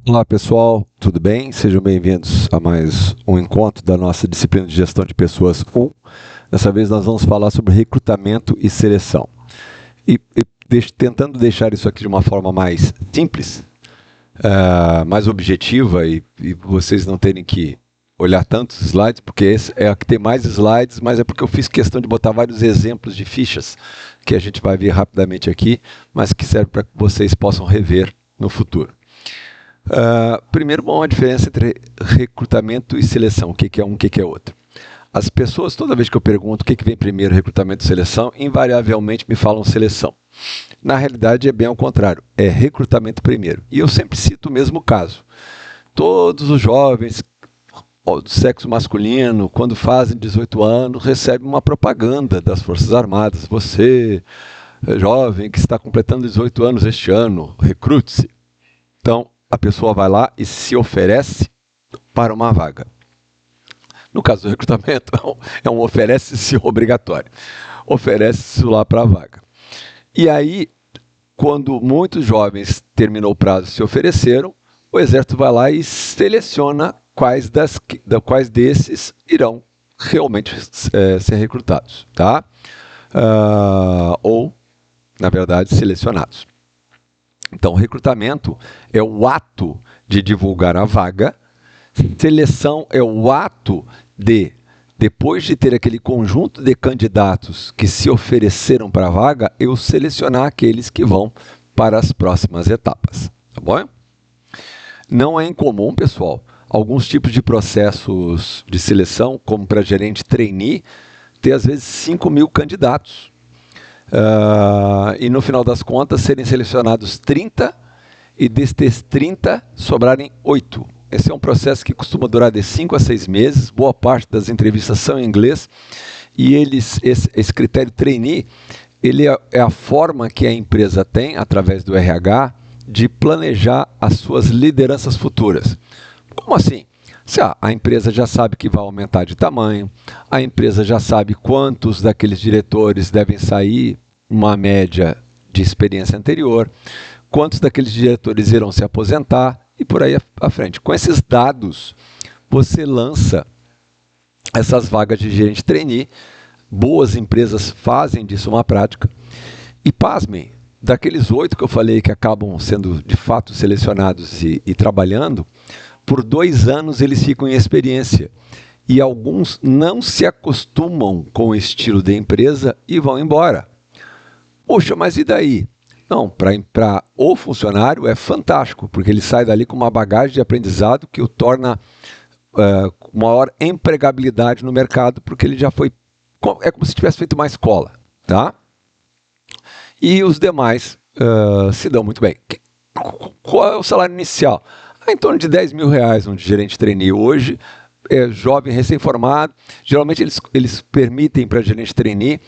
Olá pessoal, tudo bem? Sejam bem-vindos a mais um encontro da nossa disciplina de gestão de pessoas 1. Dessa vez nós vamos falar sobre recrutamento e seleção. Tentando deixar isso aqui de uma forma mais simples, mais objetiva e vocês não terem que olhar tantos slides, porque esse é a que tem mais slides, mas é porque eu fiz questão de botar vários exemplos de fichas que a gente vai ver rapidamente aqui, mas que serve para que vocês possam rever no futuro. Primeiro, uma diferença entre recrutamento e seleção. O que é um, o que é outro? As pessoas, toda vez que eu pergunto o que vem primeiro, recrutamento ou seleção, invariavelmente me falam seleção. Na realidade, é bem ao contrário. É recrutamento primeiro. E eu sempre cito o mesmo caso. Todos os jovens do sexo masculino, quando fazem 18 anos, recebem uma propaganda das Forças Armadas. Você, jovem que está completando 18 anos este ano, recrute-se. Então, a pessoa vai lá e se oferece para uma vaga. No caso do recrutamento, é um oferece-se obrigatório. Oferece-se lá para a vaga. E aí, quando muitos jovens terminou o prazo e se ofereceram, o Exército vai lá e seleciona quais desses irão realmente ser recrutados, tá? Ou, na verdade, selecionados. Então, recrutamento é o ato de divulgar a vaga, seleção é o ato de, depois de ter aquele conjunto de candidatos que se ofereceram para a vaga, eu selecionar aqueles que vão para as próximas etapas. Tá bom? Não é incomum, pessoal, alguns tipos de processos de seleção, como para gerente trainee, ter às vezes 5.000 candidatos. E no final das contas serem selecionados 30 e destes 30 sobrarem 8. Esse é um processo que costuma durar de 5 a 6 meses, boa parte das entrevistas são em inglês, e esse critério trainee, ele é a forma que a empresa tem, através do RH, de planejar as suas lideranças futuras. Como assim? Se a empresa já sabe que vai aumentar de tamanho, a empresa já sabe quantos daqueles diretores devem sair, uma média de experiência anterior, quantos daqueles diretores irão se aposentar e por aí à frente. Com esses dados, você lança essas vagas de gerente trainee, boas empresas fazem disso uma prática, e pasmem, daqueles 8 que eu falei que acabam sendo de fato selecionados e trabalhando, por 2 anos eles ficam em experiência. E alguns não se acostumam com o estilo da empresa e vão embora. Poxa, mas e daí? Não, para o funcionário é fantástico, porque ele sai dali com uma bagagem de aprendizado que o torna com maior empregabilidade no mercado, porque ele já foi... É como se tivesse feito uma escola, tá? E os demais se dão muito bem. Qual é o salário inicial? Em torno de R$10.000 um gerente trainee hoje, jovem, recém-formado. Geralmente eles permitem para gerente trainee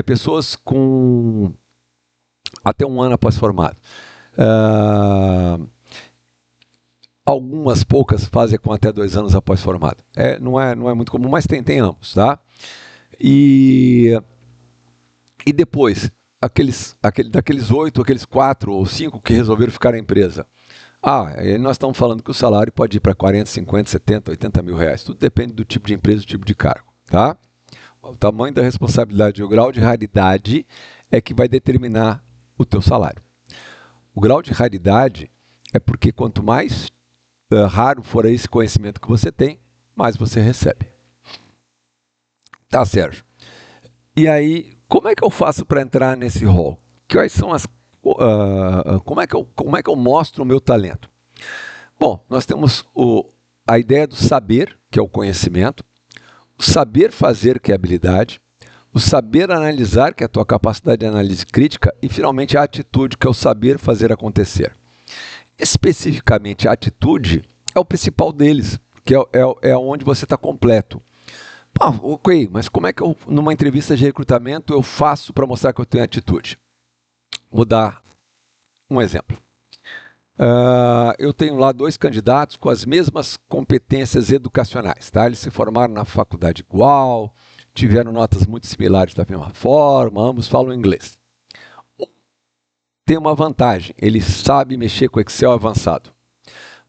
pessoas com até 1 ano após formado. Algumas poucas fazem com até 2 anos após formado. Não é muito comum, mas tem ambos, tá? E depois, daqueles 8, aqueles 4 ou 5 que resolveram ficar na empresa. Aí nós estamos falando que o salário pode ir para 40, 50, 70, 80 mil reais. Tudo depende do tipo de empresa e do tipo de cargo, tá? O tamanho da responsabilidade e o grau de raridade é que vai determinar o teu salário. O grau de raridade é porque quanto mais raro for esse conhecimento que você tem, mais você recebe. Tá, Sérgio? E aí, como é que eu faço para entrar nesse rol? Quais são como é que eu mostro o meu talento? Bom, nós temos a ideia do saber, que é o conhecimento, o saber fazer, que é a habilidade, o saber analisar, que é a tua capacidade de análise crítica, e finalmente a atitude, que é o saber fazer acontecer. Especificamente a atitude é o principal deles, que é onde você está completo. Ok, mas como é que eu, numa entrevista de recrutamento, eu faço para mostrar que eu tenho atitude? Vou dar um exemplo. Eu tenho lá 2 candidatos com as mesmas competências educacionais, tá? Eles se formaram na faculdade igual, tiveram notas muito similares da mesma forma, ambos falam inglês. Tem uma vantagem, ele sabe mexer com Excel avançado.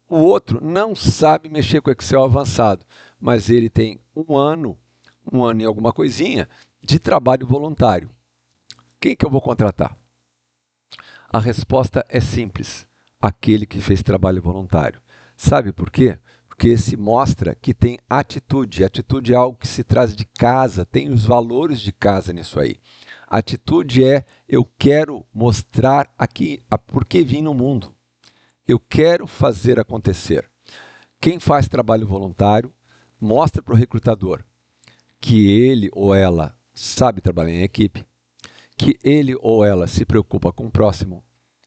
O outro não sabe mexer com Excel avançado, mas ele tem um ano e alguma coisinha de trabalho voluntário. Quem que eu vou contratar? A resposta é simples: aquele que fez trabalho voluntário. Sabe por quê? Porque esse mostra que tem atitude. Atitude é algo que se traz de casa, tem os valores de casa nisso aí. Atitude é: eu quero mostrar aqui por que vim no mundo. Eu quero fazer acontecer. Quem faz trabalho voluntário mostra para o recrutador que ele ou ela sabe trabalhar em equipe, que ele ou ela se preocupa com o próximo,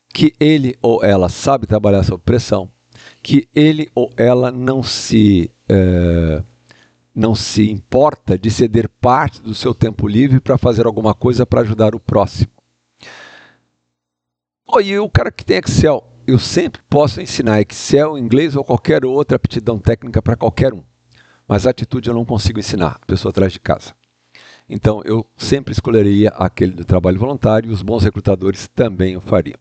que ele ou ela sabe trabalhar sob pressão, que ele ou ela não se importa de ceder parte do seu tempo livre para fazer alguma coisa para ajudar o próximo. E o cara que tem Excel, eu sempre posso ensinar Excel, inglês ou qualquer outra aptidão técnica para qualquer um. Mas a atitude eu não consigo ensinar, a pessoa atrás de casa. Então eu sempre escolheria aquele do trabalho voluntário e os bons recrutadores também o fariam.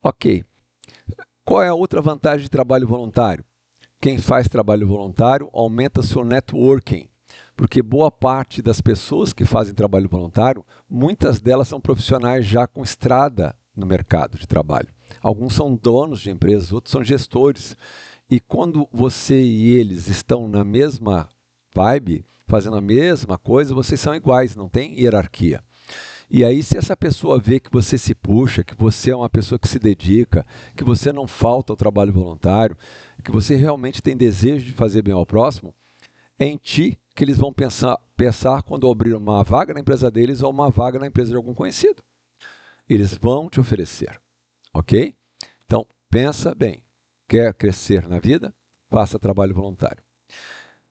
Ok. Qual é a outra vantagem de trabalho voluntário? Quem faz trabalho voluntário aumenta seu networking, porque boa parte das pessoas que fazem trabalho voluntário, muitas delas são profissionais já com estrada no mercado de trabalho. Alguns são donos de empresas, outros são gestores. E quando você e eles estão na mesma vibe, fazendo a mesma coisa, vocês são iguais, não tem hierarquia. E aí, se essa pessoa vê que você se puxa, que você é uma pessoa que se dedica, que você não falta ao trabalho voluntário, que você realmente tem desejo de fazer bem ao próximo, é em ti que eles vão pensar quando abrir uma vaga na empresa deles ou uma vaga na empresa de algum conhecido. Eles vão te oferecer, ok? Então, pensa bem. Quer crescer na vida? Faça trabalho voluntário.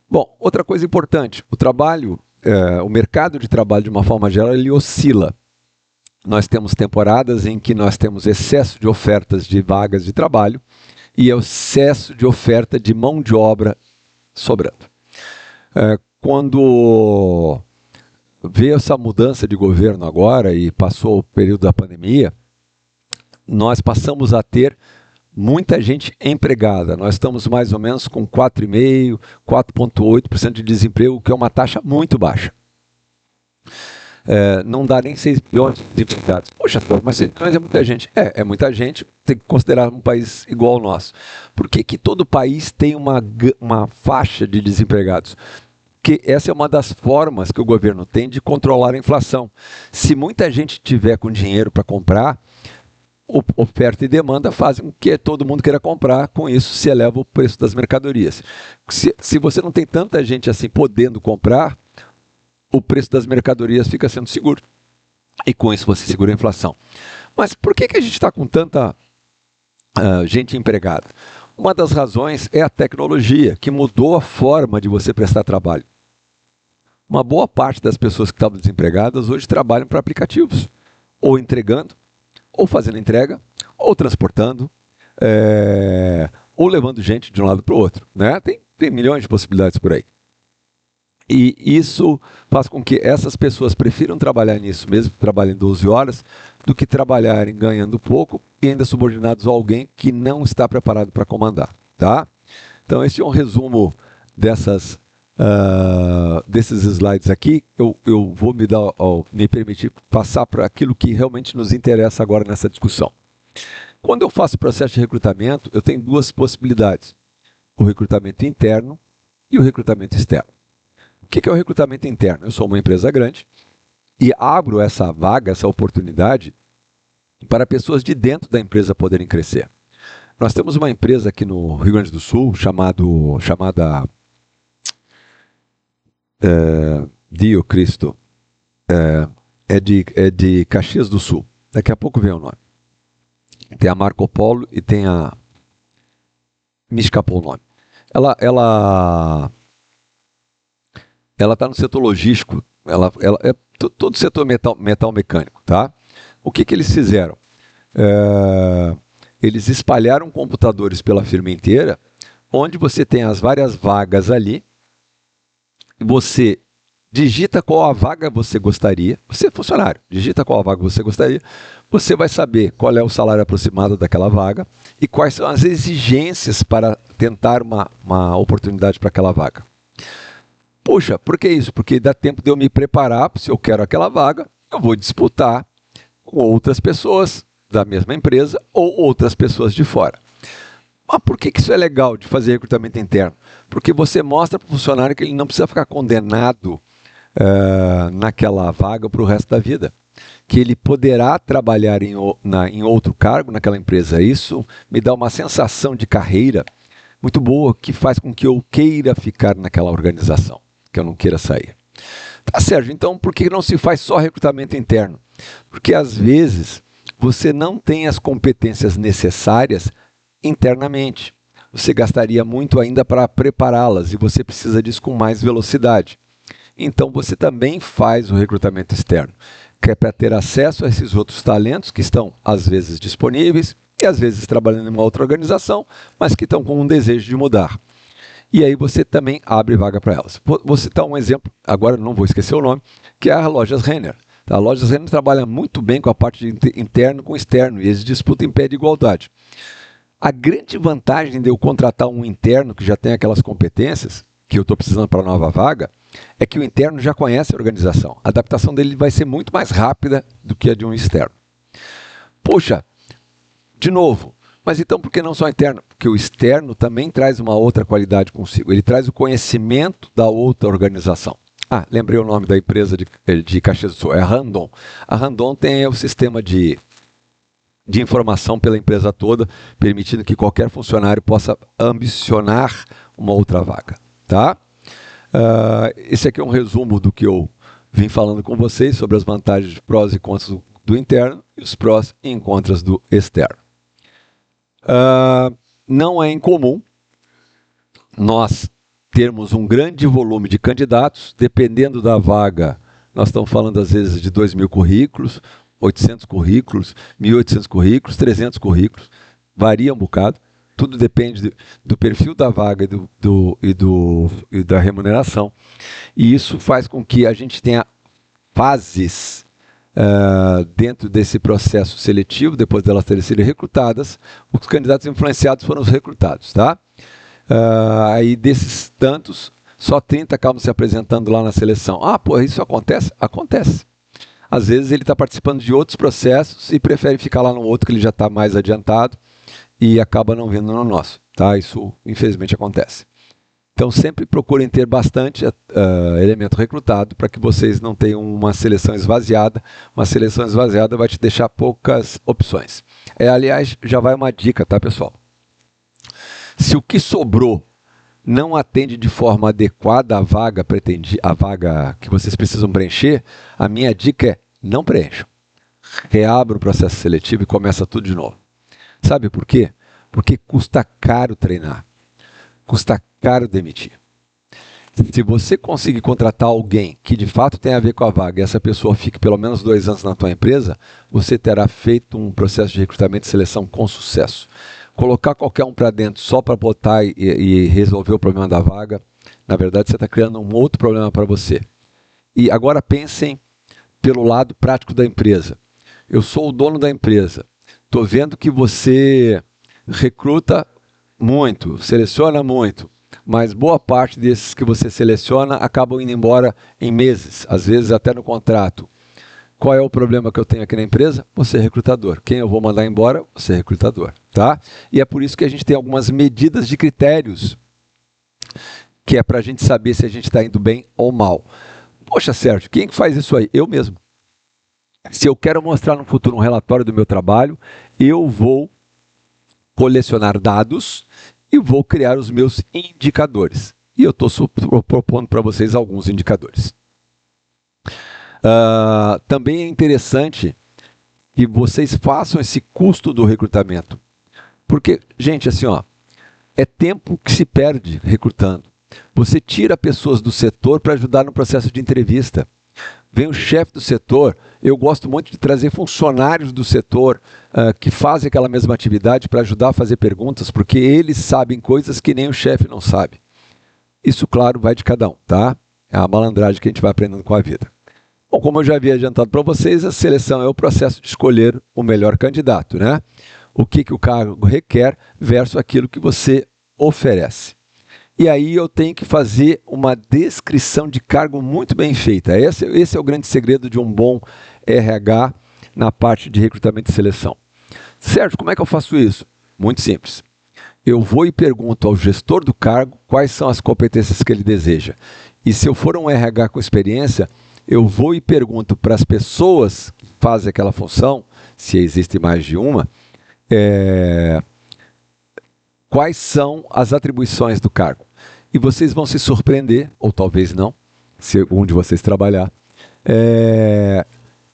Bom, outra coisa importante, o mercado de trabalho de uma forma geral, ele oscila. Nós temos temporadas em que nós temos excesso de ofertas de vagas de trabalho e excesso de oferta de mão de obra sobrando. Quando veio essa mudança de governo agora e passou o período da pandemia, nós passamos a ter muita gente empregada. Nós estamos mais ou menos com 4,5%, 4,8% de desemprego, que é uma taxa muito baixa. Não dá nem 6 milhões de desempregados. Poxa, mas 6 milhões é muita gente. É muita gente, tem que considerar um país igual ao nosso. Por que todo país tem uma faixa de desempregados? Porque essa é uma das formas que o governo tem de controlar a inflação. Se muita gente tiver com dinheiro para comprar, oferta e demanda fazem com que todo mundo queira comprar, com isso se eleva o preço das mercadorias. Se você não tem tanta gente assim podendo comprar, o preço das mercadorias fica sendo seguro. E com isso você segura a inflação. Mas por que a gente está com tanta gente empregada? Uma das razões é a tecnologia, que mudou a forma de você prestar trabalho. Uma boa parte das pessoas que estavam desempregadas hoje trabalham para aplicativos, ou entregando, ou fazendo entrega, ou transportando, ou levando gente de um lado para o outro. Né? Tem milhões de possibilidades por aí. E isso faz com que essas pessoas prefiram trabalhar nisso, mesmo que trabalhem 12 horas, do que trabalharem ganhando pouco e ainda subordinados a alguém que não está preparado para comandar. Tá? Então esse é um resumo desses slides aqui. Eu vou me permitir passar para aquilo que realmente nos interessa agora nessa discussão. Quando eu faço o processo de recrutamento, eu tenho duas possibilidades: o recrutamento interno e o recrutamento externo. O que é o recrutamento interno? Eu sou uma empresa grande e abro essa vaga, essa oportunidade, para pessoas de dentro da empresa poderem crescer. Nós temos uma empresa aqui no Rio Grande do Sul chamada Dio Cristo, é de Caxias do Sul. Daqui a pouco vem o nome. Tem a Marco Polo e tem a... Me escapou o nome. Ela está no setor logístico, ela é todo o setor metal mecânico, tá? O que eles fizeram? Eles espalharam computadores pela firma inteira, onde você tem as várias vagas ali, você digita qual a vaga você gostaria, você é funcionário, digita qual a vaga você gostaria, você vai saber qual é o salário aproximado daquela vaga e quais são as exigências para tentar uma oportunidade para aquela vaga. Puxa, por que isso? Porque dá tempo de eu me preparar, se eu quero aquela vaga, eu vou disputar com outras pessoas da mesma empresa ou outras pessoas de fora. Mas por que isso é legal de fazer recrutamento interno? Porque você mostra para o funcionário que ele não precisa ficar condenado naquela vaga para o resto da vida. Que ele poderá trabalhar em outro cargo naquela empresa. Isso me dá uma sensação de carreira muito boa que faz com que eu queira ficar naquela organização, que eu não queira sair. Tá, Sérgio, então por que não se faz só recrutamento interno? Porque às vezes você não tem as competências necessárias internamente. Você gastaria muito ainda para prepará-las e você precisa disso com mais velocidade. Então você também faz o recrutamento externo, que é para ter acesso a esses outros talentos que estão às vezes disponíveis e às vezes trabalhando em uma outra organização, mas que estão com um desejo de mudar. E aí você também abre vaga para elas. Vou citar um exemplo, agora não vou esquecer o nome, que é a Lojas Renner. A Lojas Renner trabalha muito bem com a parte de interno com externo e eles disputam em pé de igualdade. A grande vantagem de eu contratar um interno que já tem aquelas competências que eu estou precisando para a nova vaga é que o interno já conhece a organização. A adaptação dele vai ser muito mais rápida do que a de um externo. Poxa, de novo, mas então por que não só interno? Porque o externo também traz uma outra qualidade consigo. Ele traz o conhecimento da outra organização. Ah, lembrei o nome da empresa de Caxias do Sul, é a Randon. A Randon tem o sistema de informação pela empresa toda, permitindo que qualquer funcionário possa ambicionar uma outra vaga. Tá? Esse aqui é um resumo do que eu vim falando com vocês sobre as vantagens, prós e contras do interno e os prós e contras do externo. Não é incomum nós termos um grande volume de candidatos, dependendo da vaga, nós estamos falando às vezes de 2.000 currículos, 800 currículos, 1.800 currículos, 300 currículos, varia um bocado, tudo depende do perfil da vaga e da remuneração. E isso faz com que a gente tenha fases dentro desse processo seletivo, depois delas terem sido recrutadas, os candidatos influenciados foram os recrutados, tá? Aí desses tantos, só 30 acabam se apresentando lá na seleção. Ah, pô, isso acontece? Acontece. Às vezes ele está participando de outros processos e prefere ficar lá no outro que ele já está mais adiantado e acaba não vindo no nosso, tá? Isso infelizmente acontece. Então sempre procurem ter bastante elemento recrutado para que vocês não tenham uma seleção esvaziada. Uma seleção esvaziada vai te deixar poucas opções. Aliás, já vai uma dica, tá, pessoal? Se o que sobrou não atende de forma adequada a vaga que vocês precisam preencher, a minha dica é não preencham. Reabra o processo seletivo e começa tudo de novo. Sabe por quê? Porque custa caro treinar. Custa caro demitir. Se você conseguir contratar alguém que de fato tem a ver com a vaga e essa pessoa fique pelo menos 2 anos na tua empresa, você terá feito um processo de recrutamento e seleção com sucesso. Colocar qualquer um para dentro só para botar e resolver o problema da vaga, na verdade você está criando um outro problema para você. E agora pensem pelo lado prático da empresa. Eu sou o dono da empresa, estou vendo que você recruta muito, seleciona muito, mas boa parte desses que você seleciona acabam indo embora em meses, às vezes até no contrato. Qual é o problema que eu tenho aqui na empresa? Você é recrutador. Quem eu vou mandar embora? Você é recrutador. Tá? E é por isso que a gente tem algumas medidas de critérios, que é para a gente saber se a gente está indo bem ou mal. Poxa, Sérgio, quem que faz isso aí? Eu mesmo. Se eu quero mostrar no futuro um relatório do meu trabalho, eu vou colecionar dados e vou criar os meus indicadores. E eu estou propondo para vocês alguns indicadores. Também é interessante que vocês façam esse custo do recrutamento. Porque, gente, assim, ó, é tempo que se perde recrutando. Você tira pessoas do setor para ajudar no processo de entrevista. Vem o chefe do setor, eu gosto muito de trazer funcionários do setor que fazem aquela mesma atividade para ajudar a fazer perguntas, porque eles sabem coisas que nem o chefe não sabe. Isso, claro, vai de cada um, tá? É a malandragem que a gente vai aprendendo com a vida. Bom, como eu já havia adiantado para vocês, a seleção é o processo de escolher o melhor candidato, né? O que o cargo requer versus aquilo que você oferece. E aí eu tenho que fazer uma descrição de cargo muito bem feita. Esse é o grande segredo de um bom RH na parte de recrutamento e seleção. Sérgio, como é que eu faço isso? Muito simples. Eu vou e pergunto ao gestor do cargo quais são as competências que ele deseja. E se eu for um RH com experiência, eu vou e pergunto para as pessoas que fazem aquela função, se existe mais de uma, quais são as atribuições do cargo. E vocês vão se surpreender, ou talvez não, se um de vocês trabalhar,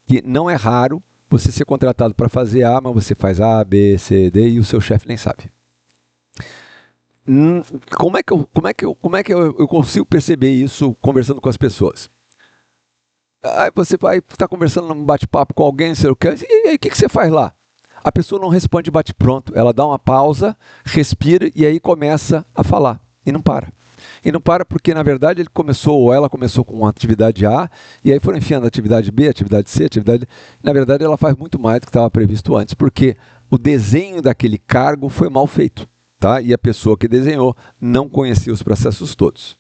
que não é raro você ser contratado para fazer A, mas você faz A, B, C, D e o seu chefe nem sabe. Como é que eu consigo perceber isso conversando com as pessoas? Aí você vai estar conversando num bate-papo com alguém, não sei o que, e aí o que você faz lá? A pessoa não responde bate-pronto, ela dá uma pausa, respira e aí começa a falar, e não para. E não para porque, na verdade, ele começou, ou ela começou com uma atividade A, e aí foram enfiando atividade B, atividade C, atividade... Na verdade, ela faz muito mais do que estava previsto antes, porque o desenho daquele cargo foi mal feito, tá? E a pessoa que desenhou não conhecia os processos todos.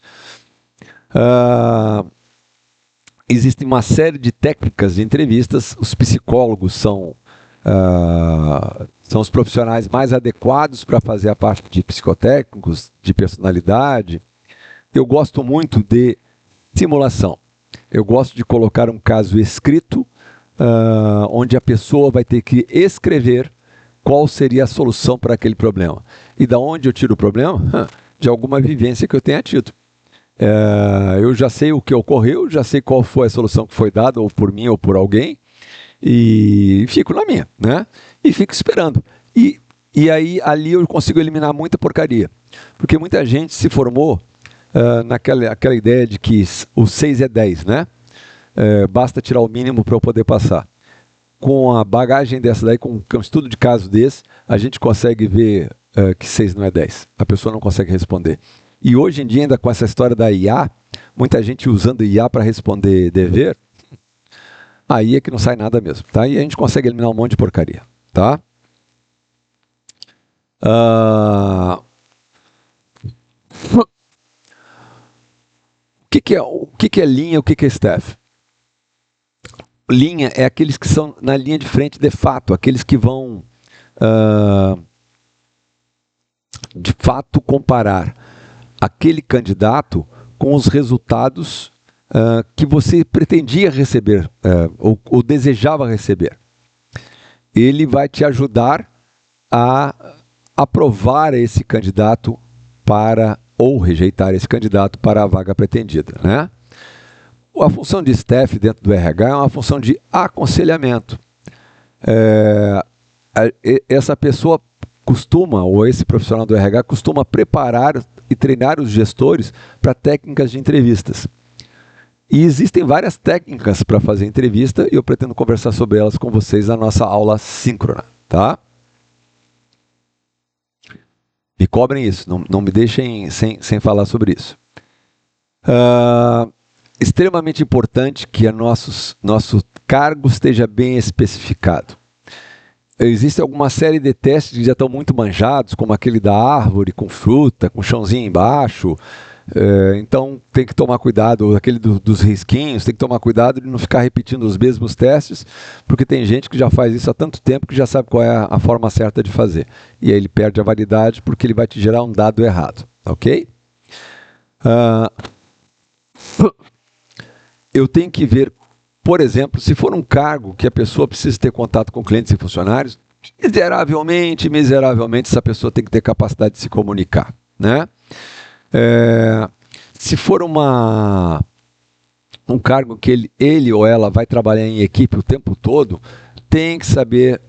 Existem uma série de técnicas de entrevistas, os psicólogos são os profissionais mais adequados para fazer a parte de psicotécnicos, de personalidade. Eu gosto muito de simulação. Eu gosto de colocar um caso escrito, onde a pessoa vai ter que escrever qual seria a solução para aquele problema. E da onde eu tiro o problema? De alguma vivência que eu tenha tido. Eu já sei o que ocorreu, já sei qual foi a solução que foi dada, ou por mim ou por alguém, e fico na minha, né? E fico esperando. E aí ali eu consigo eliminar muita porcaria. Porque muita gente se formou naquela ideia de que o 6 é 10, né? Basta tirar o mínimo para eu poder passar. Com a bagagem dessa daí, com um estudo de caso desse, a gente consegue ver que 6 não é 10. A pessoa não consegue responder. E hoje em dia, ainda com essa história da IA, muita gente usando IA para responder dever, aí é que não sai nada mesmo, tá? E a gente consegue eliminar um monte de porcaria, tá? O que é linha, o que é staff? Linha é aqueles que são na linha de frente de fato, aqueles que vão de fato comparar aquele candidato com os resultados que você pretendia receber ou desejava receber. Ele vai te ajudar a aprovar esse candidato ou rejeitar esse candidato para a vaga pretendida, né? A função de staff dentro do RH é uma função de aconselhamento. Essa pessoa ou esse profissional do RH costuma preparar e treinar os gestores para técnicas de entrevistas. E existem várias técnicas para fazer entrevista e eu pretendo conversar sobre elas com vocês na nossa aula síncrona, tá? Me cobrem isso, não me deixem sem falar sobre isso. Extremamente importante que nosso cargo esteja bem especificado. Existe alguma série de testes que já estão muito manjados, como aquele da árvore com fruta, com chãozinho embaixo. Então tem que tomar cuidado, aquele dos risquinhos, tem que tomar cuidado de não ficar repetindo os mesmos testes, porque tem gente que já faz isso há tanto tempo que já sabe qual é a forma certa de fazer. E aí ele perde a validade porque ele vai te gerar um dado errado, ok? Eu tenho que ver, por exemplo, se for um cargo que a pessoa precisa ter contato com clientes e funcionários, miseravelmente essa pessoa tem que ter capacidade de se comunicar, né? Se for um cargo que ele ou ela vai trabalhar em equipe o tempo todo, tem que saber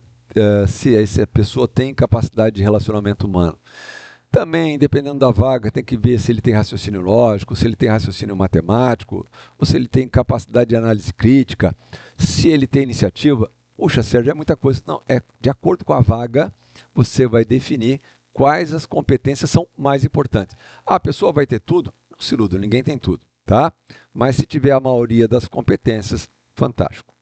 se a pessoa tem capacidade de relacionamento humano. Também, dependendo da vaga, tem que ver se ele tem raciocínio lógico, se ele tem raciocínio matemático, ou se ele tem capacidade de análise crítica, se ele tem iniciativa. Puxa, Sérgio, é muita coisa. Não, de acordo com a vaga, você vai definir quais as competências são mais importantes. A pessoa vai ter tudo? Não se iluda, ninguém tem tudo. tá? Mas se tiver a maioria das competências, fantástico.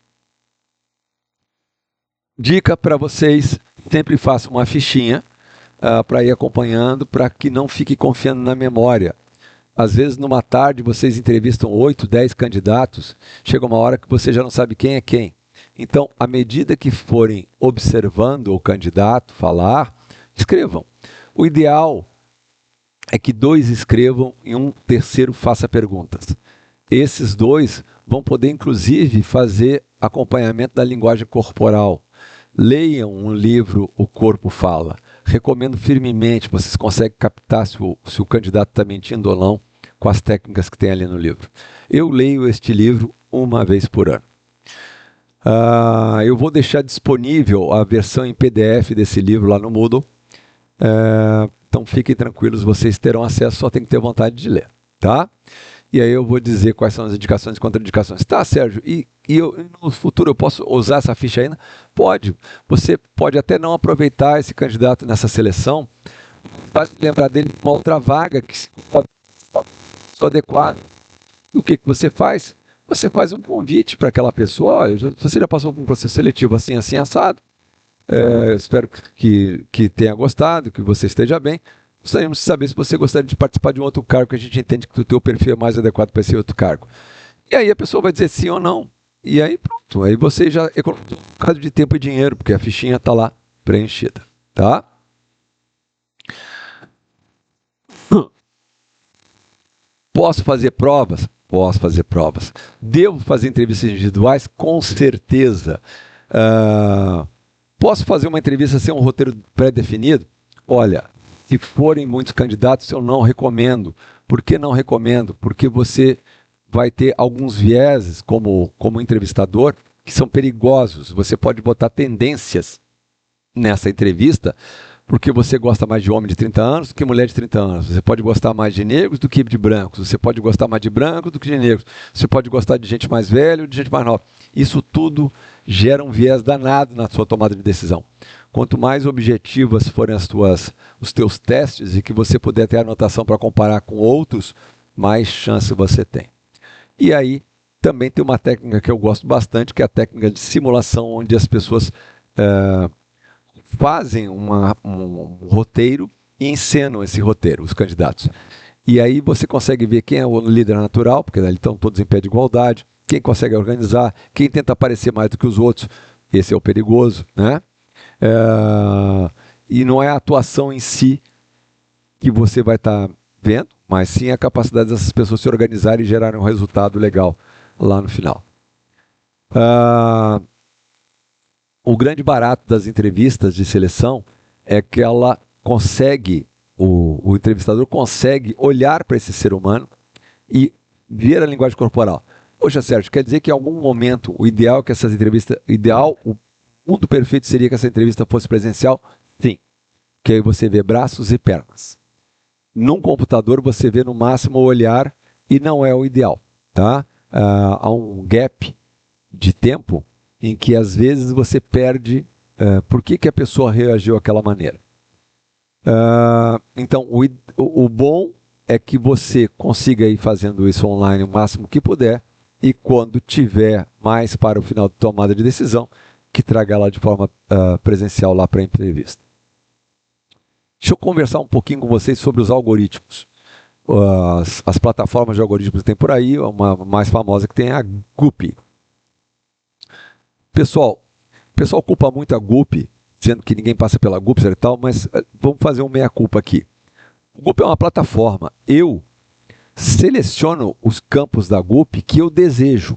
Dica para vocês, sempre faça uma fichinha para ir acompanhando, para que não fique confiando na memória. Às vezes, numa tarde, vocês entrevistam 8, 10 candidatos, chega uma hora que você já não sabe quem é quem. Então, à medida que forem observando o candidato falar, escrevam. O ideal é que 2 escrevam e um terceiro faça perguntas. Esses 2 vão poder, inclusive, fazer acompanhamento da linguagem corporal. Leiam um livro, O Corpo Fala. Recomendo firmemente, vocês conseguem captar se o candidato está mentindo ou não com as técnicas que tem ali no livro. Eu leio este livro uma vez por ano. Eu vou deixar disponível a versão em PDF desse livro lá no Moodle. Então fiquem tranquilos, vocês terão acesso, só tem que ter vontade de ler, tá? E aí eu vou dizer quais são as indicações e contraindicações. Tá, Sérgio, e no futuro eu posso usar essa ficha ainda? Pode. Você pode até não aproveitar esse candidato nessa seleção, mas lembrar dele de uma outra vaga que pode ser adequada. E o que você faz? Você faz um convite para aquela pessoa. Olha, você já passou por um processo seletivo assim, assim, assado. Espero que tenha gostado, que você esteja bem. Gostaríamos de saber se você gostaria de participar de um outro cargo, que a gente entende que o teu perfil é mais adequado para esse outro cargo. E aí a pessoa vai dizer sim ou não. E aí pronto, aí você já economizou um bocado de tempo e dinheiro, porque a fichinha está lá preenchida, tá? Posso fazer provas? Posso fazer provas. Devo fazer entrevistas individuais? Com certeza. Posso fazer uma entrevista sem um roteiro pré-definido? Olha, se forem muitos candidatos, eu não recomendo. Por que não recomendo? Porque você vai ter alguns vieses como entrevistador que são perigosos. Você pode botar tendências nessa entrevista, porque você gosta mais de homem de 30 anos do que mulher de 30 anos. Você pode gostar mais de negros do que de brancos. Você pode gostar mais de brancos do que de negros. Você pode gostar de gente mais velha ou de gente mais nova. Isso tudo gera um viés danado na sua tomada de decisão. Quanto mais objetivas forem os teus testes e que você puder ter anotação para comparar com outros, mais chance você tem. E aí, também tem uma técnica que eu gosto bastante, que é a técnica de simulação, onde as pessoas fazem um roteiro e encenam esse roteiro, os candidatos. E aí você consegue ver quem é o líder natural, porque eles estão todos em pé de igualdade, quem consegue organizar, quem tenta aparecer mais do que os outros, esse é o perigoso, né? E não é a atuação em si que você vai estar vendo, mas sim a capacidade dessas pessoas se organizarem e gerarem um resultado legal lá no final. O grande barato das entrevistas de seleção é que ela consegue, o entrevistador consegue olhar para esse ser humano e ver a linguagem corporal. Poxa, Sérgio, quer dizer que em algum momento o ideal é que essas entrevistas, o mundo perfeito seria que essa entrevista fosse presencial? Sim. Que aí você vê braços e pernas. Num computador você vê no máximo o olhar e não é o ideal, tá? Há um gap de tempo em que às vezes você perde por que a pessoa reagiu daquela maneira. Então, o bom é que você consiga ir fazendo isso online o máximo que puder e quando tiver mais para o final de tomada de decisão, que traga ela de forma presencial lá para a entrevista. Deixa eu conversar um pouquinho com vocês sobre os algoritmos. As plataformas de algoritmos que tem por aí, uma mais famosa que tem é a Goop. Pessoal, o pessoal culpa muito a Goop, dizendo que ninguém passa pela Goop e tal, mas vamos fazer um meia-culpa aqui. O Goop é uma plataforma. Eu seleciono os campos da Goop que eu desejo.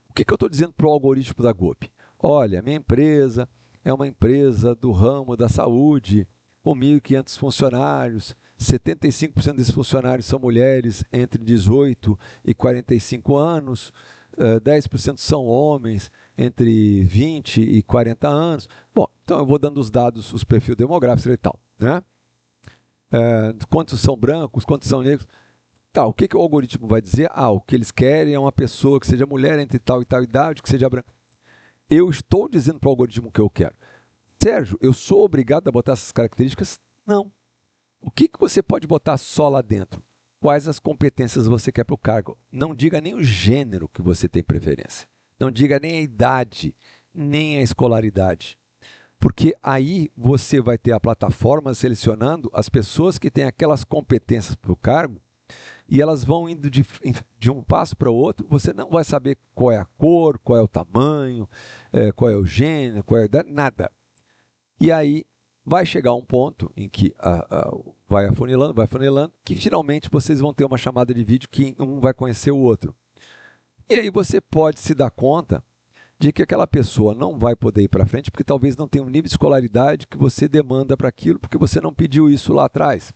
O que eu estou dizendo para o algoritmo da Goop? Olha, minha empresa é uma empresa do ramo da saúde, com 1.500 funcionários, 75% desses funcionários são mulheres entre 18 e 45 anos, 10% são homens entre 20 e 40 anos. Bom, então eu vou dando os dados, os perfis demográficos e tal, né? Quantos são brancos, quantos são negros. Tá, o que o algoritmo vai dizer? O que eles querem é uma pessoa que seja mulher entre tal e tal idade, que seja branca. Eu estou dizendo para o algoritmo o que eu quero. Sérgio, eu sou obrigado a botar essas características? Não. O que você pode botar só lá dentro? quais as competências você quer para o cargo. Não diga nem o gênero que você tem preferência. Não diga nem a idade, nem a escolaridade. Porque aí você vai ter a plataforma selecionando as pessoas que têm aquelas competências para o cargo e elas vão indo de um passo para o outro. Você não vai saber qual é a cor, qual é o tamanho, qual é o gênero, qual é a idade, nada. E aí vai chegar um ponto em que vai afunilando, que finalmente vocês vão ter uma chamada de vídeo que um vai conhecer o outro. E aí você pode se dar conta de que aquela pessoa não vai poder ir para frente porque talvez não tenha um nível de escolaridade que você demanda para aquilo, porque você não pediu isso lá atrás.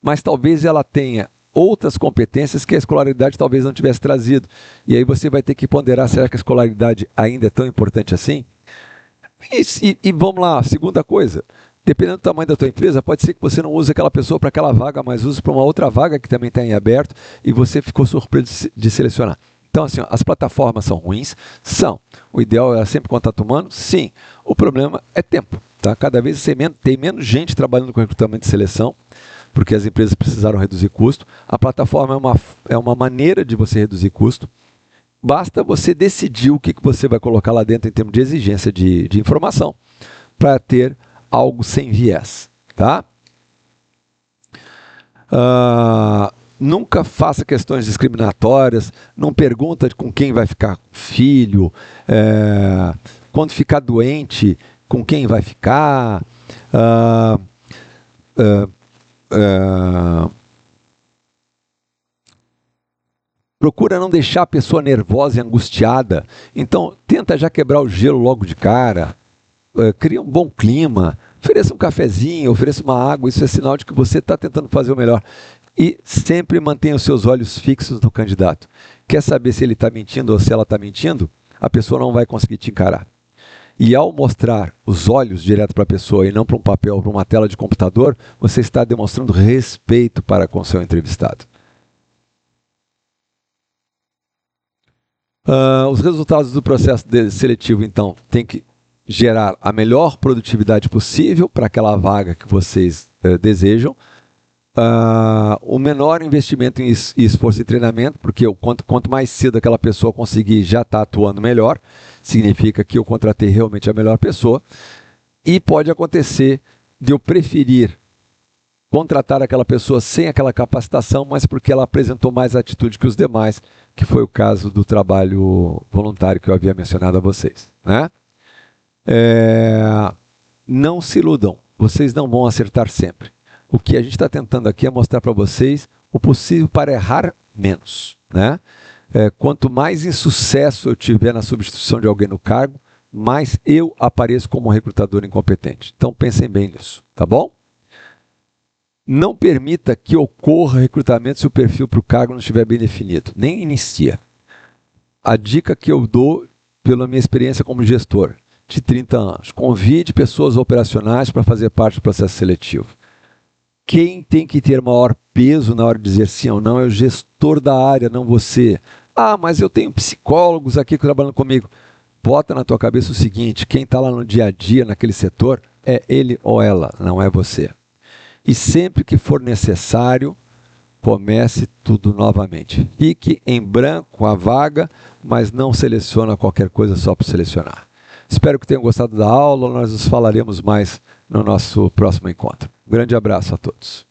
Mas talvez ela tenha outras competências que a escolaridade talvez não tivesse trazido. E aí você vai ter que ponderar, será que a escolaridade ainda é tão importante assim? E vamos lá, segunda coisa, dependendo do tamanho da tua empresa, pode ser que você não use aquela pessoa para aquela vaga, mas use para uma outra vaga que também está em aberto e você ficou surpreso de selecionar. Então, assim, as plataformas são ruins? São. O ideal é sempre contato humano? Sim. O problema é tempo. Tá? Cada vez tem menos gente trabalhando com recrutamento e seleção, porque as empresas precisaram reduzir custo. A plataforma é uma maneira de você reduzir custo. Basta você decidir o que você vai colocar lá dentro em termos de exigência de informação para ter algo sem viés. Tá? Nunca faça questões discriminatórias, não pergunta com quem vai ficar filho, quando ficar doente, com quem vai ficar. Procura não deixar a pessoa nervosa e angustiada. Então, tenta já quebrar o gelo logo de cara. Cria um bom clima. Ofereça um cafezinho, ofereça uma água. Isso é sinal de que você está tentando fazer o melhor. E sempre mantenha os seus olhos fixos no candidato. Quer saber se ele está mentindo ou se ela está mentindo? A pessoa não vai conseguir te encarar. E ao mostrar os olhos direto para a pessoa e não para um papel ou para uma tela de computador, você está demonstrando respeito para com o seu entrevistado. Os resultados do processo seletivo, então, tem que gerar a melhor produtividade possível para aquela vaga que vocês desejam. O menor investimento em esforço e treinamento, porque quanto mais cedo aquela pessoa conseguir já estar atuando melhor, significa que eu contratei realmente a melhor pessoa. E pode acontecer de eu preferir contratar aquela pessoa sem aquela capacitação, mas porque ela apresentou mais atitude que os demais, que foi o caso do trabalho voluntário que eu havia mencionado a vocês. Né? Não se iludam, vocês não vão acertar sempre. O que a gente está tentando aqui é mostrar para vocês o possível para errar menos. Né? Quanto mais insucesso eu tiver na substituição de alguém no cargo, mais eu apareço como um recrutador incompetente. Então pensem bem nisso, tá bom? Não permita que ocorra recrutamento se o perfil para o cargo não estiver bem definido. Nem inicia. A dica que eu dou pela minha experiência como gestor de 30 anos. Convide pessoas operacionais para fazer parte do processo seletivo. Quem tem que ter maior peso na hora de dizer sim ou não é o gestor da área, não você. Mas eu tenho psicólogos aqui trabalhando comigo. Bota na tua cabeça o seguinte, quem está lá no dia a dia naquele setor é ele ou ela, não é você. E sempre que for necessário, comece tudo novamente. Fique em branco a vaga, mas não seleciona qualquer coisa só para selecionar. Espero que tenham gostado da aula, nós nos falaremos mais no nosso próximo encontro. Um grande abraço a todos.